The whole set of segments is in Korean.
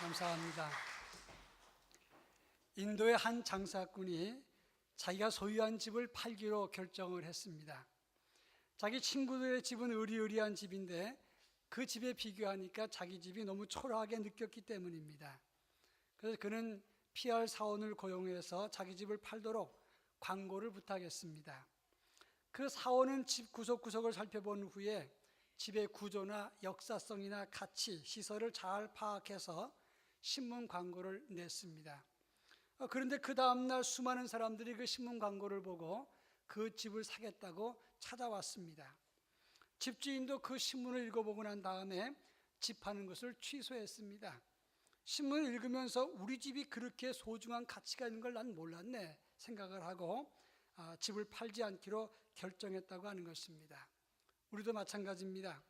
감사합니다. 인도의 한 장사꾼이 자기가 소유한 집을 팔기로 결정을 했습니다. 자기 친구들의 집은 으리으리한 집인데 그 집에 비교하니까 자기 집이 너무 초라하게 느꼈기 때문입니다. 그래서 그는 PR 사원을 고용해서 자기 집을 팔도록 광고를 부탁했습니다. 그 사원은 집 구석구석을 살펴본 후에 집의 구조나 역사성이나 가치, 시설을 잘 파악해서 신문 광고를 냈습니다. 그런데 그 다음날 수많은 사람들이 그 신문 광고를 보고 그 집을 사겠다고 찾아왔습니다. 집주인도 그 신문을 읽어보고 난 다음에 집 파는 것을 취소했습니다. 신문을 읽으면서 우리 집이 그렇게 소중한 가치가 있는 걸 난 몰랐네 생각을 하고 집을 팔지 않기로 결정했다고 하는 것입니다. 우리도 마찬가지입니다.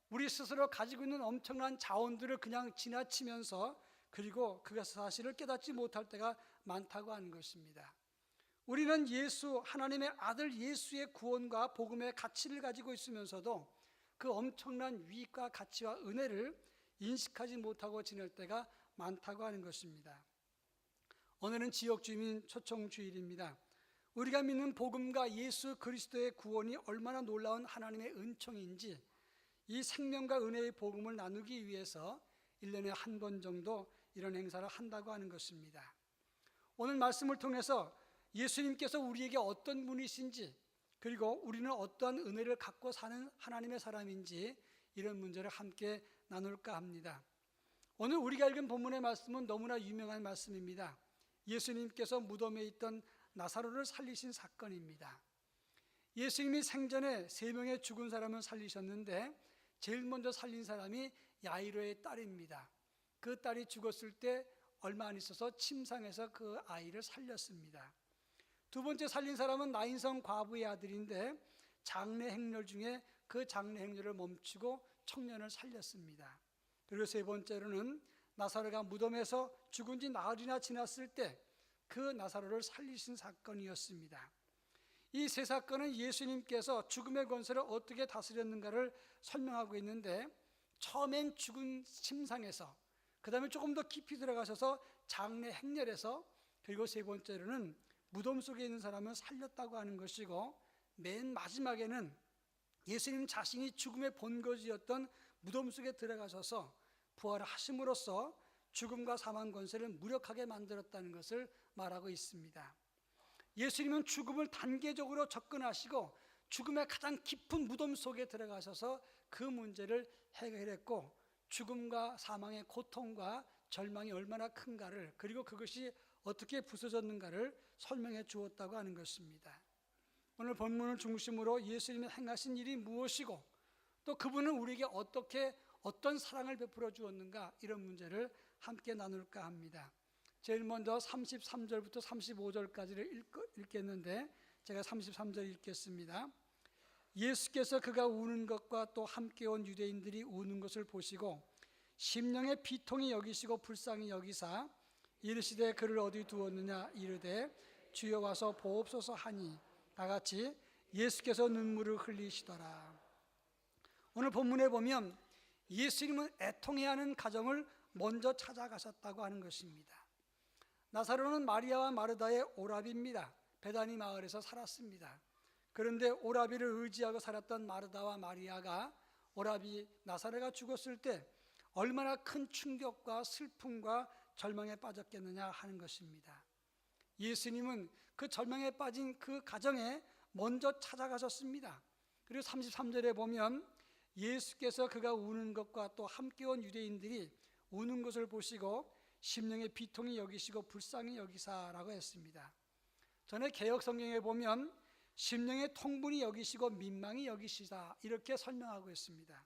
우리 스스로 가지고 있는 엄청난 자원들을 그냥 지나치면서 그리고 그 사실을 깨닫지 못할 때가 많다고 하는 것입니다. 우리는 하나님의 아들 예수의 구원과 복음의 가치를 가지고 있으면서도 그 엄청난 유익과 가치와 은혜를 인식하지 못하고 지낼 때가 많다고 하는 것입니다. 오늘은 지역주민 초청주일입니다. 우리가 믿는 복음과 예수 그리스도의 구원이 얼마나 놀라운 하나님의 은총인지 이 생명과 은혜의 복음을 나누기 위해서 1년에 한 번 정도 이런 행사를 한다고 하는 것입니다. 오늘 말씀을 통해서 예수님께서 우리에게 어떤 분이신지, 그리고 우리는 어떠한 은혜를 갖고 사는 하나님의 사람인지 이런 문제를 함께 나눌까 합니다. 오늘 우리가 읽은 본문의 말씀은 너무나 유명한 말씀입니다. 예수님께서 무덤에 있던 나사로를 살리신 사건입니다. 예수님이 생전에 3명의 죽은 사람을 살리셨는데 제일 먼저 살린 사람이 야이로의 딸입니다. 그 딸이 죽었을 때 얼마 안 있어서 침상에서 그 아이를 살렸습니다. 두 번째 살린 사람은 나인성 과부의 아들인데 장례 행렬 중에 그 장례 행렬을 멈추고 청년을 살렸습니다. 그리고 세 번째로는 나사로가 무덤에서 죽은 지 나흘이나 지났을 때 그 나사로를 살리신 사건이었습니다. 이 세 사건은 예수님께서 죽음의 권세를 어떻게 다스렸는가를 설명하고 있는데, 처음엔 죽은 침상에서, 그 다음에 조금 더 깊이 들어가셔서 장례 행렬에서, 그리고 세 번째로는 무덤 속에 있는 사람을 살렸다고 하는 것이고, 맨 마지막에는 예수님 자신이 죽음의 본거지였던 무덤 속에 들어가셔서 부활하심으로써 죽음과 사망 권세를 무력하게 만들었다는 것을 말하고 있습니다. 예수님은 죽음을 단계적으로 접근하시고 죽음의 가장 깊은 무덤 속에 들어가셔서 그 문제를 해결했고, 죽음과 사망의 고통과 절망이 얼마나 큰가를, 그리고 그것이 어떻게 부서졌는가를 설명해 주었다고 하는 것입니다. 오늘 본문을 중심으로 예수님이 행하신 일이 무엇이고, 또 그분은 우리에게 어떤 사랑을 베풀어 주었는가, 이런 문제를 함께 나눌까 합니다. 제일 먼저 33절부터 35절까지를 읽겠는데, 제가 33절 읽겠습니다. 예수께서 그가 우는 것과 또 함께 온 유대인들이 우는 것을 보시고 심령의 비통히 여기시고 불쌍히 여기사 이르시되 그를 어디 두었느냐 이르되 주여 와서 보옵소서 하니 다같이 예수께서 눈물을 흘리시더라. 오늘 본문에 보면 예수님은 애통해하는 가정을 먼저 찾아가셨다고 하는 것입니다. 나사로는 마리아와 마르다의 오라비입니다. 베다니 마을에서 살았습니다. 그런데 오라비를 의지하고 살았던 마르다와 마리아가 오라비 나사로가 죽었을 때 얼마나 큰 충격과 슬픔과 절망에 빠졌겠느냐 하는 것입니다. 예수님은 그 절망에 빠진 그 가정에 먼저 찾아가셨습니다. 그리고 33절에 보면 예수께서 그가 우는 것과 또 함께 온 유대인들이 우는 것을 보시고 심령의 비통히 여기시고 불쌍히 여기사라고 했습니다. 전에 개역 성경에 보면 심령의 통분히 여기시고 민망히 여기시다 이렇게 설명하고 있습니다.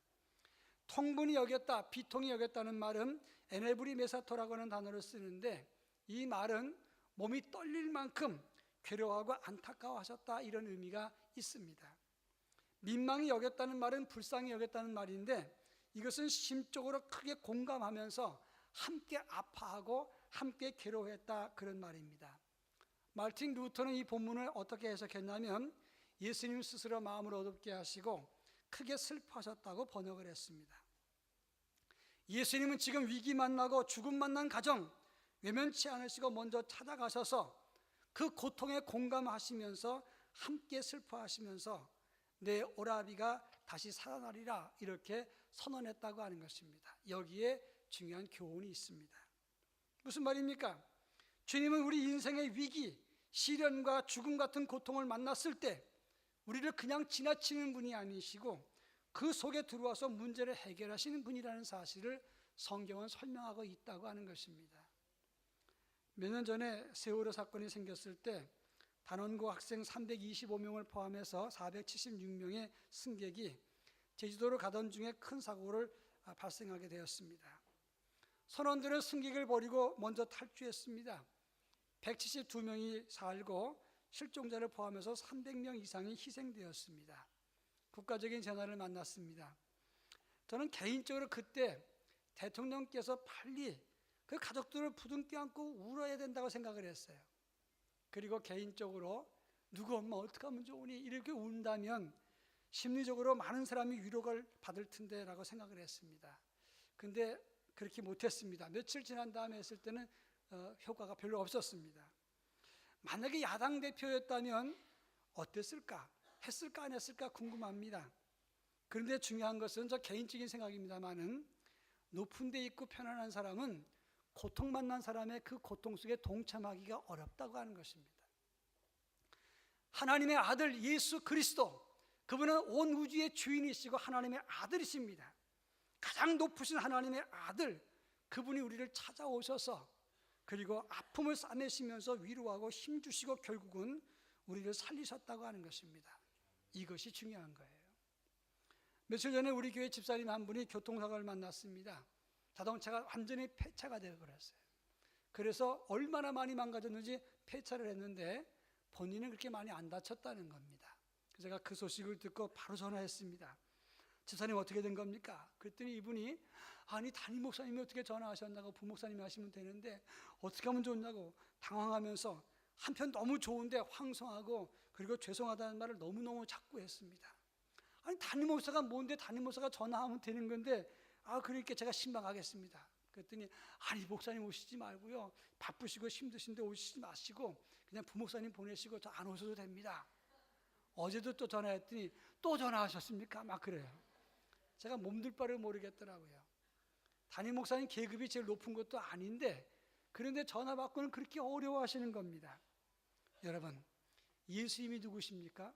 통분히 여겼다, 비통히 여겼다는 말은 에네브리 메사토라고 하는 단어를 쓰는데, 이 말은 몸이 떨릴 만큼 괴로워하고 안타까워하셨다 이런 의미가 있습니다. 민망히 여겼다는 말은 불쌍히 여겼다는 말인데, 이것은 심적으로 크게 공감하면서 함께 아파하고 함께 괴로워했다 그런 말입니다. 마르틴 루터는 이 본문을 어떻게 해석했냐면 예수님 스스로 마음을 어둡게 하시고 크게 슬퍼하셨다고 번역을 했습니다. 예수님은 지금 위기 만나고 죽음 만난 가정 외면치 않으시고 먼저 찾아가셔서 그 고통에 공감하시면서 함께 슬퍼하시면서 내 오라비가 다시 살아나리라 이렇게 선언했다고 하는 것입니다. 여기에 중요한 교훈이 있습니다. 무슨 말입니까? 주님은 우리 인생의 위기, 시련과 죽음 같은 고통을 만났을 때 우리를 그냥 지나치는 분이 아니시고 그 속에 들어와서 문제를 해결하시는 분이라는 사실을 성경은 설명하고 있다고 하는 것입니다. 몇 년 전에 세월호 사건이 생겼을 때 단원고 학생 325명을 포함해서 476명의 승객이 제주도로 가던 중에 큰 사고를 발생하게 되었습니다. 선원들은 승객을 버리고 먼저 탈주했습니다. 172명이 살고 실종자를 포함해서 300명 이상이 희생되었습니다. 국가적인 재난을 만났습니다. 저는 개인적으로 그때 대통령께서 빨리 그 가족들을 부둥켜 안고 울어야 된다고 생각을 했어요. 그리고 개인적으로 누구 엄마 어떻게 하면 좋으니 이렇게 운다면 심리적으로 많은 사람이 위로를 받을 텐데 라고 생각을 했습니다. 근데 그렇게 못했습니다. 며칠 지난 다음에 했을 때는 효과가 별로 없었습니다. 만약에 야당 대표였다면 어땠을까? 했을까 안 했을까 궁금합니다. 그런데 중요한 것은 저 개인적인 생각입니다만은 높은 데 있고 편안한 사람은 고통 만난 사람의 그 고통 속에 동참하기가 어렵다고 하는 것입니다. 하나님의 아들 예수 그리스도, 그분은 온 우주의 주인이시고 하나님의 아들이십니다. 가장 높으신 하나님의 아들, 그분이 우리를 찾아오셔서 그리고 아픔을 싸매시면서 위로하고 힘주시고 결국은 우리를 살리셨다고 하는 것입니다. 이것이 중요한 거예요. 며칠 전에 우리 교회 집사님 한 분이 교통사고를 만났습니다. 자동차가 완전히 폐차가 되어버렸어요. 그래서 얼마나 많이 망가졌는지 폐차를 했는데 본인은 그렇게 많이 안 다쳤다는 겁니다. 그래서 제가 그 소식을 듣고 바로 전화했습니다. 집사님 어떻게 된 겁니까? 그랬더니 이분이 아니 담임 목사님이 어떻게 전화하셨나고 부목사님이 하시면 되는데 어떻게 하면 좋냐고 당황하면서 한편 너무 좋은데 황송하고 그리고 죄송하다는 말을 너무너무 자꾸 했습니다. 아니 담임 목사가 뭔데 담임 목사가 전화하면 되는 건데 그러니까 제가 신방하겠습니다. 그랬더니 아니 목사님 오시지 말고요. 바쁘시고 힘드신데 오시지 마시고 그냥 부목사님 보내시고 저 안 오셔도 됩니다. 어제도 또 전화했더니 또 전화하셨습니까? 막 그래요. 제가 몸둘 바를 모르겠더라고요. 담임 목사님 계급이 제일 높은 것도 아닌데 그런데 전화 받고는 그렇게 어려워하시는 겁니다. 여러분, 예수님이 누구십니까?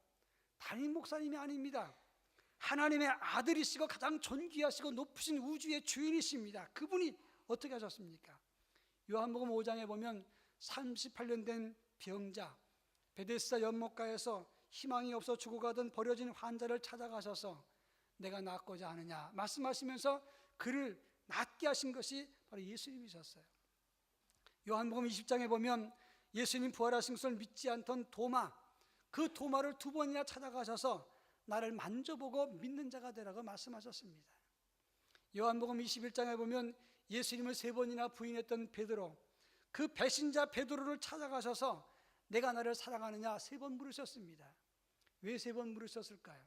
담임 목사님이 아닙니다. 하나님의 아들이시고 가장 존귀하시고 높으신 우주의 주인이십니다. 그분이 어떻게 하셨습니까? 요한복음 5장에 보면 38년 된 병자, 베데스다 연못가에서 희망이 없어 죽어가던 버려진 환자를 찾아가셔서 내가 낫고자 하느냐 말씀하시면서 그를 낫게 하신 것이 바로 예수님이셨어요. 요한복음 20장에 보면 예수님 부활하신 것을 믿지 않던 도마, 그 도마를 2번이나 찾아가셔서 나를 만져보고 믿는 자가 되라고 말씀하셨습니다. 요한복음 21장에 보면 예수님을 3번이나 부인했던 베드로, 그 배신자 베드로를 찾아가셔서 내가 나를 사랑하느냐 3번 물으셨습니다. 왜 3번 물으셨을까요?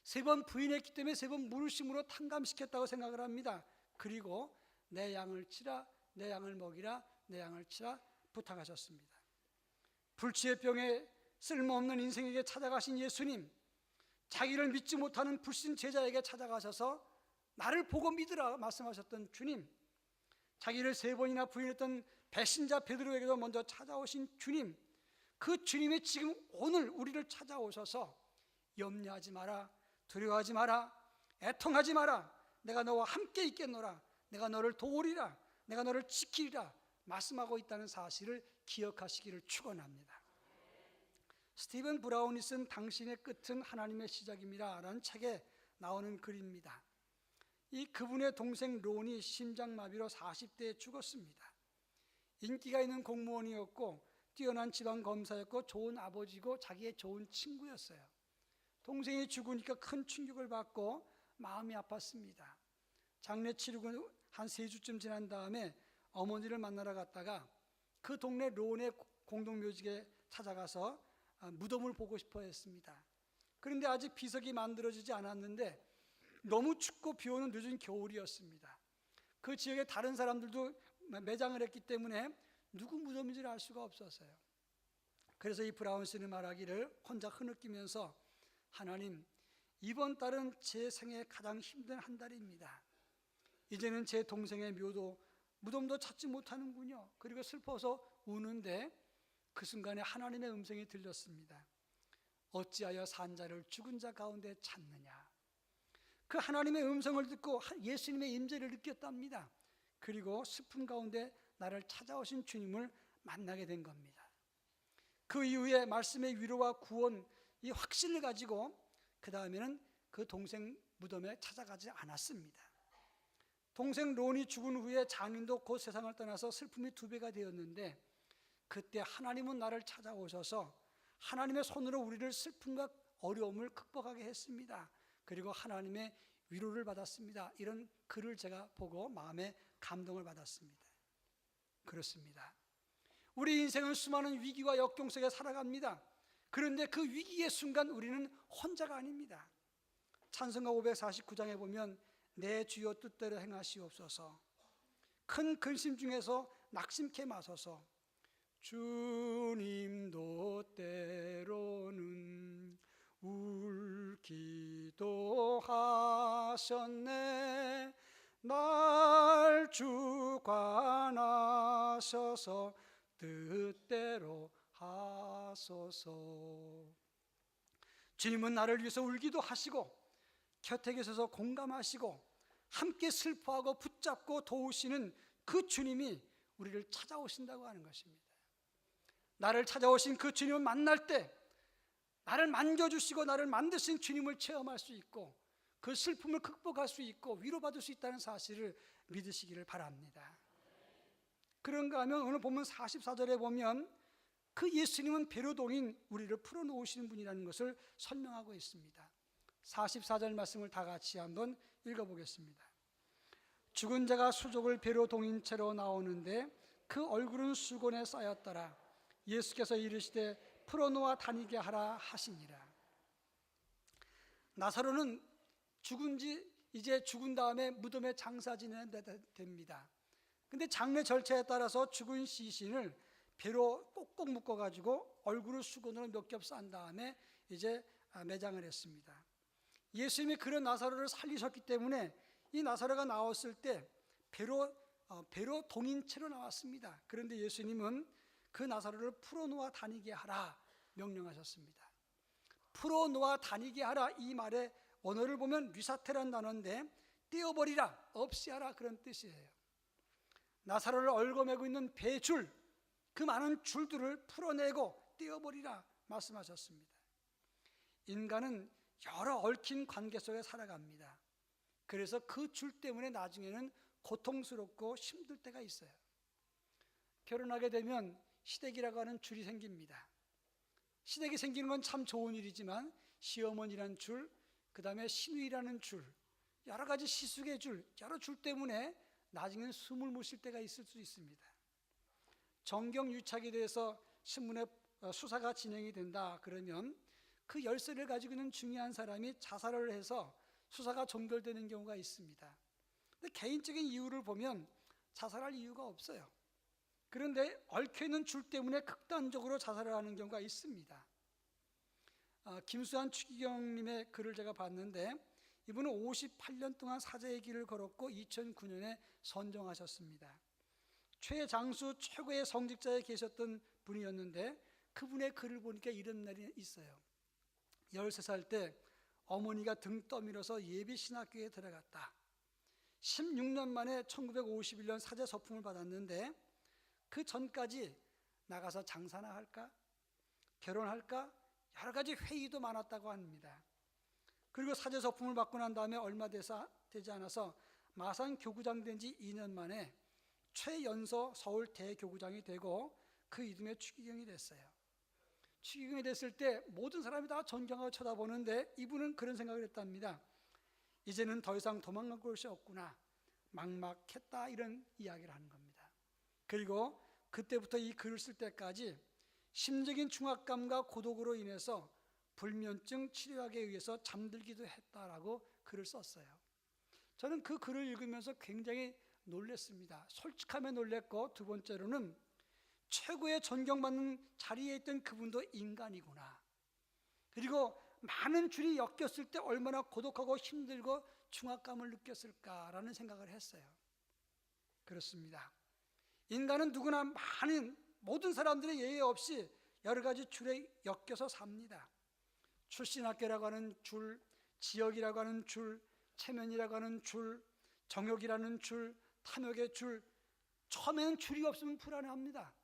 3번 부인했기 때문에 3번 물으심으로 탕감시켰다고 생각을 합니다. 그리고 내 양을 치라, 내 양을 먹이라, 내 양을 치라 부탁하셨습니다. 불치의 병에 쓸모없는 인생에게 찾아가신 예수님, 자기를 믿지 못하는 불신 제자에게 찾아가셔서 나를 보고 믿으라 말씀하셨던 주님, 자기를 3번이나 부인했던 배신자 베드로에게도 먼저 찾아오신 주님, 그 주님이 지금 오늘 우리를 찾아오셔서 염려하지 마라, 두려워하지 마라, 애통하지 마라, 내가 너와 함께 있겠노라, 내가 너를 도우리라, 내가 너를 지키리라 말씀하고 있다는 사실을 기억하시기를 축원합니다. 스티븐 브라운이 쓴 당신의 끝은 하나님의 시작입니다 라는 책에 나오는 글입니다. 이 그분의 동생 론이 심장마비로 40대에 죽었습니다. 인기가 있는 공무원이었고 뛰어난 지방 검사였고 좋은 아버지고 자기의 좋은 친구였어요. 동생이 죽으니까 큰 충격을 받고 마음이 아팠습니다. 장례 치르고 한 3주쯤 지난 다음에 어머니를 만나러 갔다가 그 동네 론의 공동묘지에 찾아가서 무덤을 보고 싶어 했습니다. 그런데 아직 비석이 만들어지지 않았는데 너무 춥고 비 오는 늦은 겨울이었습니다. 그 지역의 다른 사람들도 매장을 했기 때문에 누구 무덤인지를 알 수가 없었어요. 그래서 이 브라운슨이 말하기를 혼자 흐느끼면서, 하나님, 이번 달은 제 생애 가장 힘든 한 달입니다. 이제는 제 동생의 무덤도 찾지 못하는군요. 그리고 슬퍼서 우는데 그 순간에 하나님의 음성이 들렸습니다. 어찌하여 산 자를 죽은 자 가운데 찾느냐. 그 하나님의 음성을 듣고 예수님의 임재를 느꼈답니다. 그리고 슬픔 가운데 나를 찾아오신 주님을 만나게 된 겁니다. 그 이후에 말씀의 위로와 구원, 이 확신을 가지고 그 다음에는 그 동생 무덤에 찾아가지 않았습니다. 동생 론이 죽은 후에 장인도 곧 세상을 떠나서 슬픔이 2배가 되었는데, 그때 하나님은 나를 찾아오셔서 하나님의 손으로 우리를 슬픔과 어려움을 극복하게 했습니다. 그리고 하나님의 위로를 받았습니다. 이런 글을 제가 보고 마음에 감동을 받았습니다. 그렇습니다. 우리 인생은 수많은 위기와 역경 속에 살아갑니다. 그런데 그 위기의 순간 우리는 혼자가 아닙니다. 찬송가 549장에 보면 내 주여 뜻대로 행하시옵소서, 큰 근심 중에서 낙심케 마소서, 주님도 때로는 울기도 하셨네, 날 주관하셔서 뜻대로 하소서. 주님은 나를 위해서 울기도 하시고 곁에 계셔서 공감하시고 함께 슬퍼하고 붙잡고 도우시는 그 주님이 우리를 찾아오신다고 하는 것입니다. 나를 찾아오신 그 주님을 만날 때 나를 만져주시고 나를 만드신 주님을 체험할 수 있고 그 슬픔을 극복할 수 있고 위로받을 수 있다는 사실을 믿으시기를 바랍니다. 그런가 하면 오늘 본문 44절에 보면 그 예수님은 배로동인 우리를 풀어놓으시는 분이라는 것을 설명하고 있습니다. 44절 말씀을 다 같이 한번 읽어보겠습니다. 죽은 자가 수족을 배로 동인 채로 나오는데 그 얼굴은 수건에 쌓였더라. 예수께서 이르시되 풀어놓아 다니게 하라 하시니라. 나사로는 이제 죽은 다음에 무덤에 장사 지내야 됩니다. 근데 장례 절차에 따라서 죽은 시신을 배로 꼭꼭 묶어가지고 얼굴을 수건으로 몇 겹 싼 다음에 이제 매장을 했습니다. 예수님이 그런 나사로를 살리셨기 때문에 이 나사로가 나왔을 때 배로 동인 채로 나왔습니다. 그런데 예수님은 그 나사로를 풀어놓아 다니게 하라 명령하셨습니다. 풀어놓아 다니게 하라, 이 말의 원어를 보면 류사테란 단어인데 떼어버리라, 없이 하라, 그런 뜻이에요. 나사로를 얽어매고 있는 배줄, 그 많은 줄들을 풀어내고 떼어버리라 말씀하셨습니다. 인간은 여러 얽힌 관계 속에 살아갑니다. 그래서 그 줄 때문에 나중에는 고통스럽고 힘들 때가 있어요. 결혼하게 되면 시댁이라고 하는 줄이 생깁니다. 시댁이 생기는 건 참 좋은 일이지만 시어머니라는 줄, 그 다음에 시누이라는 줄, 여러 가지 시숙의 줄, 여러 줄 때문에 나중에는 숨을 못 쉴 때가 있을 수 있습니다. 정경 유착에 대해서 신문에 수사가 진행이 된다 그러면 그 열쇠를 가지고 있는 중요한 사람이 자살을 해서 수사가 종결되는 경우가 있습니다. 근데 개인적인 이유를 보면 자살할 이유가 없어요. 그런데 얽혀있는 줄 때문에 극단적으로 자살을 하는 경우가 있습니다. 김수환 추기경님의 글을 제가 봤는데 이분은 58년 동안 사제의 길을 걸었고 2009년에 선정하셨습니다. 최장수 최고의 성직자에 계셨던 분이었는데 그분의 글을 보니까 이런 날이 있어요. 13살 때 어머니가 등 떠밀어서 예비신학교에 들어갔다. 16년 만에 1951년 사제 서품을 받았는데 그 전까지 나가서 장사나 할까? 결혼할까? 여러 가지 회의도 많았다고 합니다. 그리고 사제 서품을 받고 난 다음에 얼마 되지 않아서 마산 교구장 된 지 2년 만에 최연소 서울 대교구장이 되고 그 이듬해 추기경이 됐어요. 추기경이 됐을 때 모든 사람이 다 존경하고 쳐다보는데 이분은 그런 생각을 했답니다. 이제는 더 이상 도망갈 곳이 없구나, 막막했다, 이런 이야기를 하는 겁니다. 그리고 그때부터 이 글을 쓸 때까지 심적인 중압감과 고독으로 인해서 불면증 치료약에 의해서 잠들기도 했다라고 글을 썼어요. 저는 그 글을 읽으면서 굉장히 놀랬습니다. 솔직함에 놀랬고, 두 번째로는 최고의 존경받는 자리에 있던 그분도 인간이구나. 그리고 많은 줄이 엮였을 때 얼마나 고독하고 힘들고 중압감을 느꼈을까라는 생각을 했어요. 그렇습니다. 인간은 누구나 모든 사람들의 예외 없이 여러 가지 줄에 엮여서 삽니다. 출신 학교라고 하는 줄, 지역이라고 하는 줄, 체면이라고 하는 줄, 정욕이라는 줄, 탐욕의 줄. 처음에는 줄이 없으면 불안해합니다.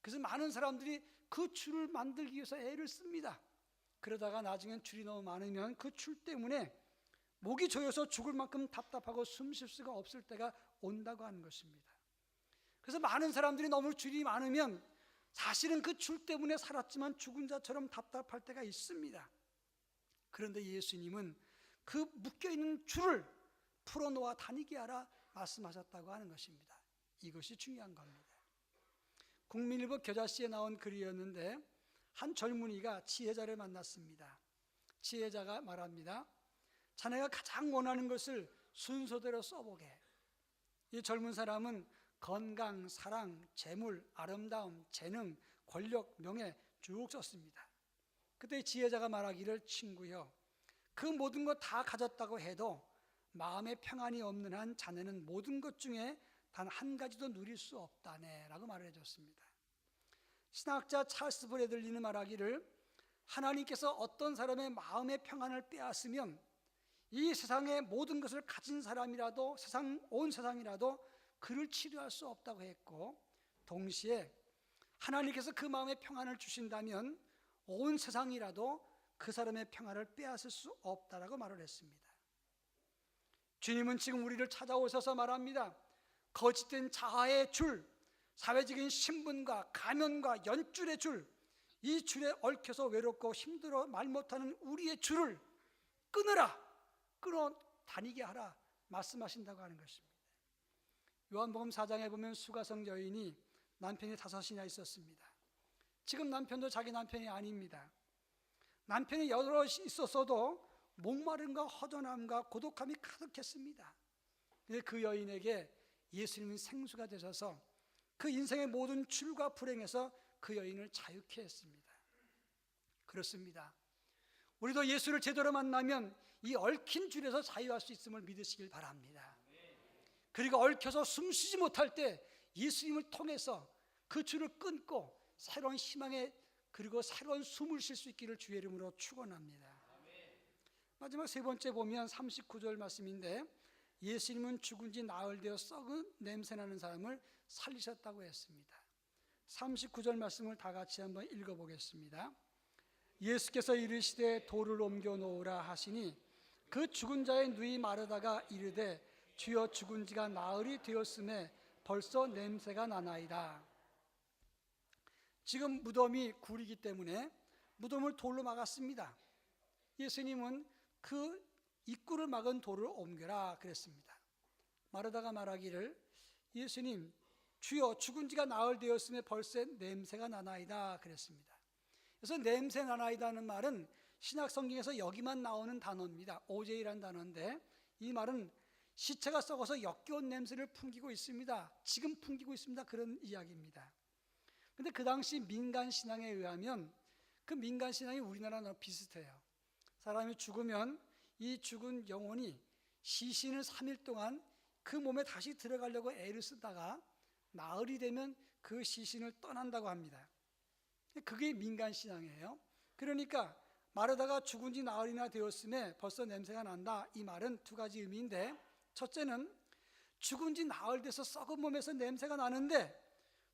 그래서 많은 사람들이 그 줄을 만들기 위해서 애를 씁니다. 그러다가 나중엔 줄이 너무 많으면 그 줄 때문에 목이 조여서 죽을 만큼 답답하고 숨 쉴 수가 없을 때가 온다고 하는 것입니다. 그래서 많은 사람들이 너무 줄이 많으면 사실은 그 줄 때문에 살았지만 죽은 자처럼 답답할 때가 있습니다. 그런데 예수님은 그 묶여있는 줄을 풀어놓아 다니게 하라 말씀하셨다고 하는 것입니다. 이것이 중요한 겁니다. 국민일보 겨자씨에 나온 글이었는데 한 젊은이가 지혜자를 만났습니다. 지혜자가 말합니다. 자네가 가장 원하는 것을 순서대로 써보게. 이 젊은 사람은 건강, 사랑, 재물, 아름다움, 재능, 권력, 명예 쭉 썼습니다. 그때 지혜자가 말하기를 친구여, 그 모든 것 다 가졌다고 해도 마음에 평안이 없는 한 자네는 모든 것 중에 단 한 가지도 누릴 수 없다네 라고 말을 해줬습니다. 신학자 찰스 브래들리는 말하기를 하나님께서 어떤 사람의 마음의 평안을 빼앗으면 이 세상의 모든 것을 가진 사람이라도 온 세상이라도 그를 치료할 수 없다고 했고, 동시에 하나님께서 그 마음의 평안을 주신다면 온 세상이라도 그 사람의 평안을 빼앗을 수 없다라고 말을 했습니다. 주님은 지금 우리를 찾아오셔서 말합니다. 거짓된 자아의 줄, 사회적인 신분과 가면과 연줄의 줄, 이 줄에 얽혀서 외롭고 힘들어 말 못하는 우리의 줄을 끊어라, 끊어 다니게 하라 말씀하신다고 하는 것입니다. 요한복음 4장에 보면 수가성 여인이 남편이 5이나 있었습니다. 지금 남편도 자기 남편이 아닙니다. 남편이 여럿 있었어도 목마름과 허전함과 고독함이 가득했습니다. 그런데 그 여인에게 예수님은 생수가 되셔서 그 인생의 모든 줄과 불행에서 그 여인을 자유케 했습니다. 그렇습니다. 우리도 예수를 제대로 만나면 이 얽힌 줄에서 자유할 수 있음을 믿으시길 바랍니다. 그리고 얽혀서 숨쉬지 못할 때 예수님을 통해서 그 줄을 끊고 새로운 희망에 그리고 새로운 숨을 쉴 수 있기를 주의 이름으로 축원합니다. 마지막 세 번째 보면 39절 말씀인데, 예수님은 죽은 지 나흘 되어 썩은 냄새나는 사람을 살리셨다고 했습니다. 39절 말씀을 다 같이 한번 읽어보겠습니다. 예수께서 이르시되 돌을 옮겨 놓으라 하시니 그 죽은 자의 누이 마르다가 이르되 주여 죽은 지가 나흘이 되었음에 벌써 냄새가 나나이다. 지금 무덤이 구리기 때문에 무덤을 돌로 막았습니다. 예수님은 그 입구를 막은 돌을 옮겨라 그랬습니다. 마르다가 말하기를 예수님, 주여 죽은 지가 나흘 되었음에 벌써 냄새가 나나이다 그랬습니다. 그래서 냄새 나나이다는 말은 신약 성경에서 여기만 나오는 단어입니다. 오제이라는 단어인데 이 말은 시체가 썩어서 역겨운 냄새를 풍기고 있습니다. 지금 풍기고 있습니다. 그런 이야기입니다. 그런데 그 당시 민간 신앙에 의하면 그 민간 신앙이 우리나라랑 비슷해요. 사람이 죽으면 이 죽은 영혼이 시신을 3일 동안 그 몸에 다시 들어가려고 애를 쓰다가 나흘이 되면 그 시신을 떠난다고 합니다. 그게 민간 신앙이에요. 그러니까 마르다가 죽은 지 나흘이나 되었음에 벌써 냄새가 난다, 이 말은 두 가지 의미인데, 첫째는 죽은 지 나흘 돼서 썩은 몸에서 냄새가 나는데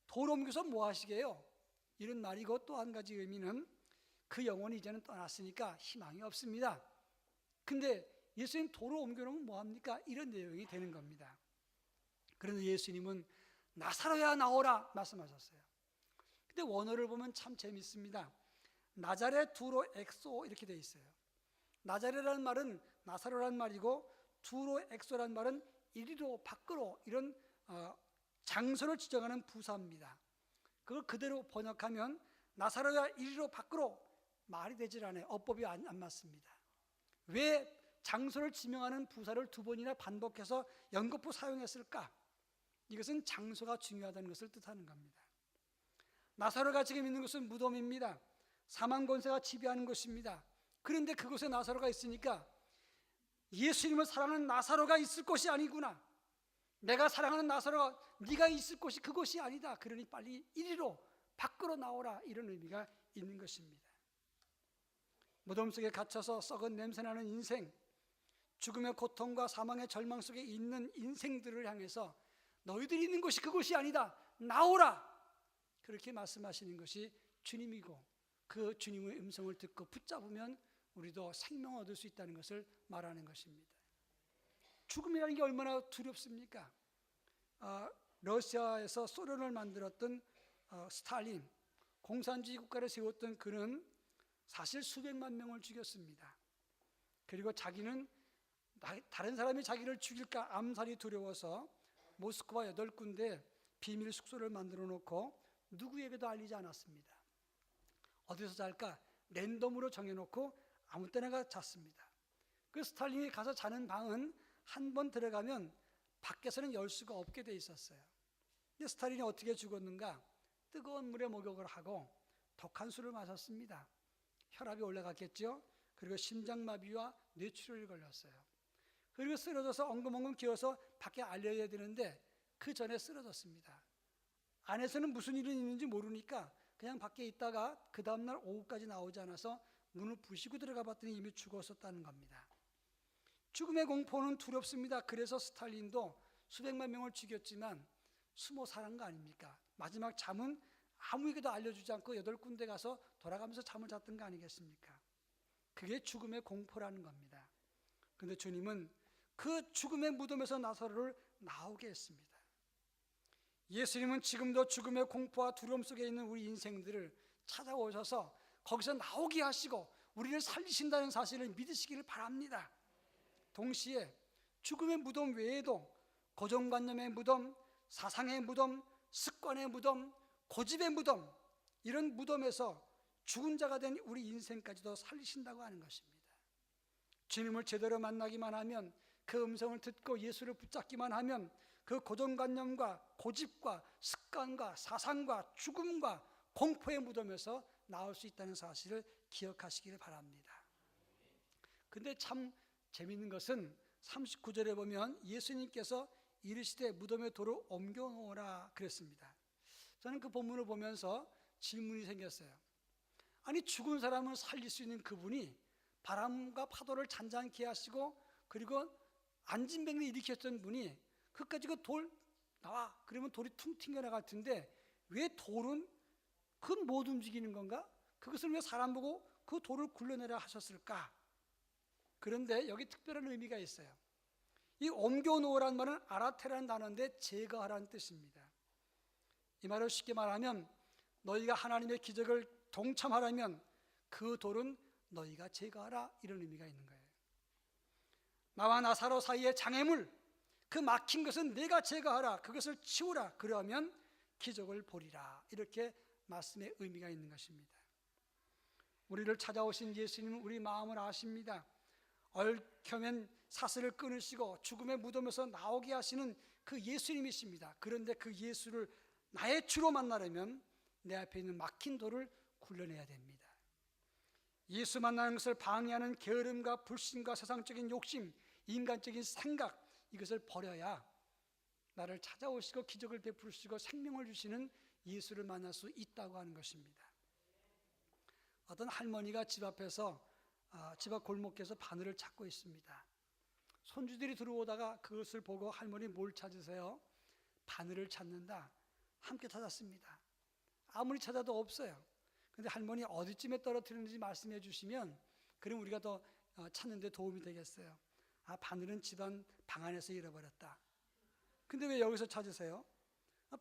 돌 옮겨서 뭐 하시게요? 이런 말이고, 또 한 가지 의미는 그 영혼이 이제는 떠났으니까 희망이 없습니다. 근데 예수님 돌을 옮겨놓으면 뭐합니까? 이런 내용이 되는 겁니다. 그런데 예수님은 나사로야 나오라 말씀하셨어요. 근데 원어를 보면 참 재밌습니다. 나자렛 두로 엑소 이렇게 돼 있어요. 나자렛이라는 말은 나사로라는 말이고, 두로 엑소라는 말은 이리로 밖으로, 이런 장소를 지정하는 부사입니다. 그걸 그대로 번역하면 나사로야 이리로 밖으로 말이 되질 않아요. 어법이 안 맞습니다. 왜 장소를 지명하는 부사를 두 번이나 반복해서 연거푸 사용했을까? 이것은 장소가 중요하다는 것을 뜻하는 겁니다. 나사로가 지금 있는 곳은 무덤입니다. 사망 권세가 지배하는 곳입니다. 그런데 그곳에 나사로가 있으니까 예수님을 사랑하는 나사로가 있을 곳이 아니구나. 내가 사랑하는 나사로가 네가 있을 곳이 그곳이 아니다. 그러니 빨리 이리로 밖으로 나오라. 이런 의미가 있는 것입니다. 무덤 속에 갇혀서 썩은 냄새나는 인생, 죽음의 고통과 사망의 절망 속에 있는 인생들을 향해서 너희들이 있는 곳이 그곳이 아니다. 나오라. 그렇게 말씀하시는 것이 주님이고, 그 주님의 음성을 듣고 붙잡으면 우리도 생명을 얻을 수 있다는 것을 말하는 것입니다. 죽음이라는 게 얼마나 두렵습니까? 러시아에서 소련을 만들었던 스탈린, 공산주의 국가를 세웠던 그는 사실 수백만 명을 죽였습니다. 그리고 자기는 다른 사람이 자기를 죽일까 암살이 두려워서 모스크바 8군데 비밀 숙소를 만들어 놓고 누구에게도 알리지 않았습니다. 어디서 잘까? 랜덤으로 정해놓고 아무 때나 잤습니다. 그 스탈린이 가서 자는 방은 한 번 들어가면 밖에서는 열 수가 없게 돼 있었어요. 근데 스탈린이 어떻게 죽었는가? 뜨거운 물에 목욕을 하고 독한 술을 마셨습니다. 혈압이 올라갔겠죠. 그리고 심장마비와 뇌출혈이 걸렸어요. 그리고 쓰러져서 엉금엉금 기어서 밖에 알려야 되는데 그 전에 쓰러졌습니다. 안에서는 무슨 일이 있는지 모르니까 그냥 밖에 있다가 그 다음날 오후까지 나오지 않아서 문을 부시고 들어가 봤더니 이미 죽었었다는 겁니다. 죽음의 공포는 두렵습니다. 그래서 스탈린도 수백만 명을 죽였지만 숨어 살은 거 아닙니까? 마지막 잠은 아무에게도 알려주지 않고 8군데 가서 돌아가면서 잠을 잤던 거 아니겠습니까? 그게 죽음의 공포라는 겁니다. 그런데 주님은 그 죽음의 무덤에서 나사로를 나오게 했습니다. 예수님은 지금도 죽음의 공포와 두려움 속에 있는 우리 인생들을 찾아오셔서 거기서 나오게 하시고 우리를 살리신다는 사실을 믿으시기를 바랍니다. 동시에 죽음의 무덤 외에도 고정관념의 무덤, 사상의 무덤, 습관의 무덤, 고집의 무덤, 이런 무덤에서 죽은 자가 된 우리 인생까지도 살리신다고 하는 것입니다. 주님을 제대로 만나기만 하면, 그 음성을 듣고 예수를 붙잡기만 하면 그 고정관념과 고집과 습관과 사상과 죽음과 공포의 무덤에서 나올 수 있다는 사실을 기억하시기를 바랍니다. 근데 참 재미있는 것은 39절에 보면 예수님께서 이르시되 무덤의 돌을 옮겨 놓으라 그랬습니다. 저는 그 본문을 보면서 질문이 생겼어요. 아니, 죽은 사람을 살릴 수 있는 그분이 바람과 파도를 잔잔케 하시고 그리고 안진뱅이를 일으켰던 분이 그까지 그 돌 나와 그러면 돌이 퉁 튕겨나갈 텐데 왜 돌은 그건 못 움직이는 건가? 그것을 왜 사람 보고 그 돌을 굴려내라 하셨을까? 그런데 여기 특별한 의미가 있어요. 이 옮겨 놓으라는 말은 아라테라는 단어인데 제거하라는 뜻입니다. 이 말을 쉽게 말하면 너희가 하나님의 기적을 동참하려면 그 돌은 너희가 제거하라, 이런 의미가 있는 거예요. 나와 나사로 사이의 장애물, 그 막힌 것은 내가 제거하라, 그것을 치우라, 그러면 기적을 보리라, 이렇게 말씀의 의미가 있는 것입니다. 우리를 찾아오신 예수님은 우리 마음을 아십니다. 얽혀맨 사슬을 끊으시고 죽음의 무덤에서 나오게 하시는 그 예수님이십니다. 그런데 그 예수를 나의 주로 만나려면 내 앞에 있는 막힌 돌을 굴려내야 됩니다. 예수 만나는 것을 방해하는 게으름과 불신과 세상적인 욕심, 인간적인 생각, 이것을 버려야 나를 찾아오시고 기적을 베푸시고 생명을 주시는 예수를 만날 수 있다고 하는 것입니다. 어떤 할머니가 집 앞에서 집 앞 골목에서 바늘을 찾고 있습니다. 손주들이 들어오다가 그것을 보고 할머니 뭘 찾으세요? 바늘을 찾는다. 함께 찾았습니다. 아무리 찾아도 없어요. 그런데 할머니 어디쯤에 떨어뜨리는지 말씀해 주시면 그럼 우리가 더 찾는 데 도움이 되겠어요. 바늘은 집안 방 안에서 잃어버렸다. 근데 왜 여기서 찾으세요?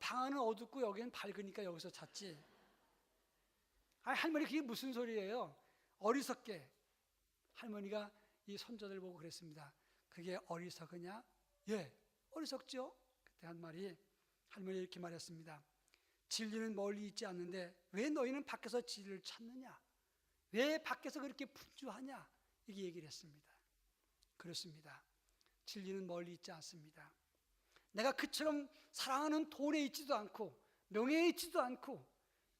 방 안은 어둡고 여기는 밝으니까 여기서 찾지. 할머니 그게 무슨 소리예요? 어리석게. 할머니가 이 손자들 보고 그랬습니다. 그게 어리석으냐? 예, 어리석죠. 그때 한 말이, 할머니 이렇게 말했습니다. 진리는 멀리 있지 않는데 왜 너희는 밖에서 진리를 찾느냐? 왜 밖에서 그렇게 분주하냐? 이렇게 얘기를 했습니다. 그렇습니다. 진리는 멀리 있지 않습니다. 내가 그처럼 사랑하는 돈에 있지도 않고 명예에 있지도 않고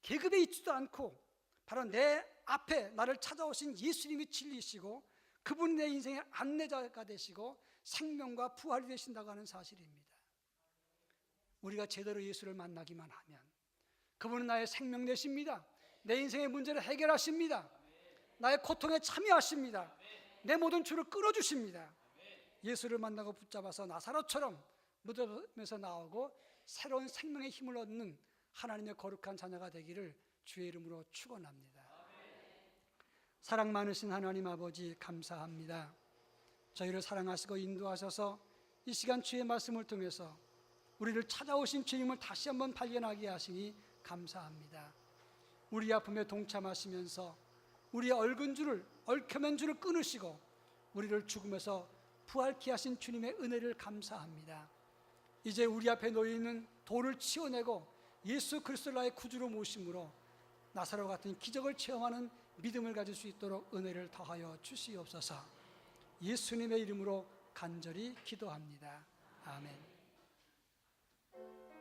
계급에 있지도 않고 바로 내 앞에 나를 찾아오신 예수님이 진리시고 그분이 내 인생의 안내자가 되시고 생명과 부활이 되신다고 하는 사실입니다. 우리가 제대로 예수를 만나기만 하면 그분은 나의 생명 되십니다. 내 인생의 문제를 해결하십니다. 나의 고통에 참여하십니다. 내 모든 줄을 끊어주십니다. 예수를 만나고 붙잡아서 나사로처럼 무덤에서 나오고 새로운 생명의 힘을 얻는 하나님의 거룩한 자녀가 되기를 주의 이름으로 축원합니다. 사랑 많으신 하나님 아버지 감사합니다. 저희를 사랑하시고 인도하셔서 이 시간 주의 말씀을 통해서 우리를 찾아오신 주님을 다시 한번 발견하게 하시니 감사합니다. 우리 아픔에 동참하시면서 우리의 얽혀맨 줄을 끊으시고 우리를 죽음에서 부활케 하신 주님의 은혜를 감사합니다. 이제 우리 앞에 놓여있는 돌을 치워내고 예수 그리스도를 나의 구주로 모심으로 나사로 같은 기적을 체험하는 믿음을 가질 수 있도록 은혜를 더하여 주시옵소서. 예수님의 이름으로 간절히 기도합니다. 아멘.